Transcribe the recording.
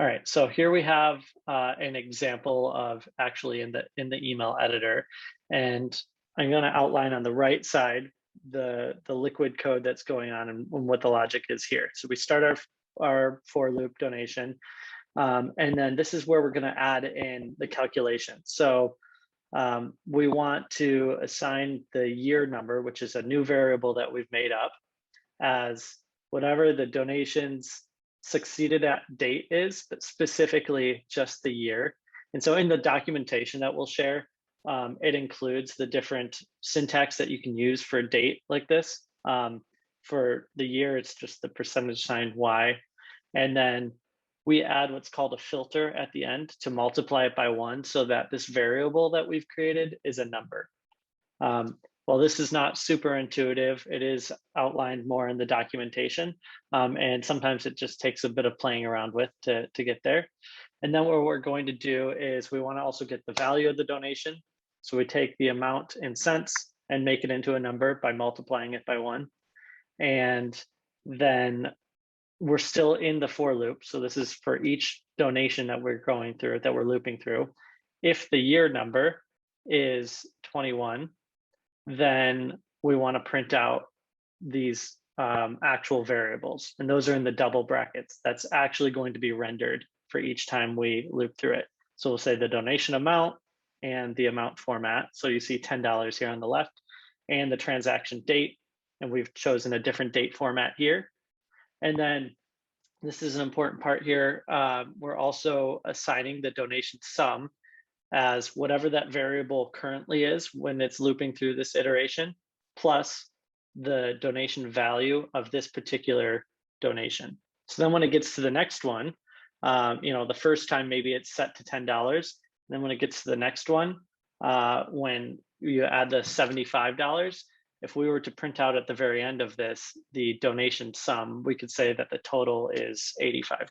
All right, so here we have an example of actually in the email editor, and I'm going to outline on the right side the liquid code that's going on and what the logic is here. So we start our for loop donation, and then this is where we're going to add in the calculation. So we want to assign the year number, which is a new variable that we've made up, as whatever the donations succeeded at date is, but specifically just the year. And so in the documentation that we'll share, it includes the different syntax that you can use for a date like this. For the year, it's just the percentage sign Y. And then we add what's called a filter at the end to multiply it by 1 so that this variable that we've created is a number. Well, this is not super intuitive. It is outlined more in the documentation, and sometimes it just takes a bit of playing around with to get there. And then what we're going to do is we want to also get the value of the donation. So we take the amount in cents and make it into a number by multiplying it by 1. And then we're still in the for loop. So this is for each donation that we're going through, that we're looping through. If the year number is 21, then we want to print out these actual variables. And those are in the double brackets. That's actually going to be rendered for each time we loop through it. So we'll say the donation amount and the amount format. So you see $10 here on the left, and the transaction date. And we've chosen a different date format here. And then this is an important part here. We're also assigning the donation sum as whatever that variable currently is when it's looping through this iteration, plus the donation value of this particular donation. So then when it gets to the next one, the first time maybe it's set to $10. Then when it gets to the next one, when you add the $75, if we were to print out at the very end of this, the donation sum, we could say that the total is $85.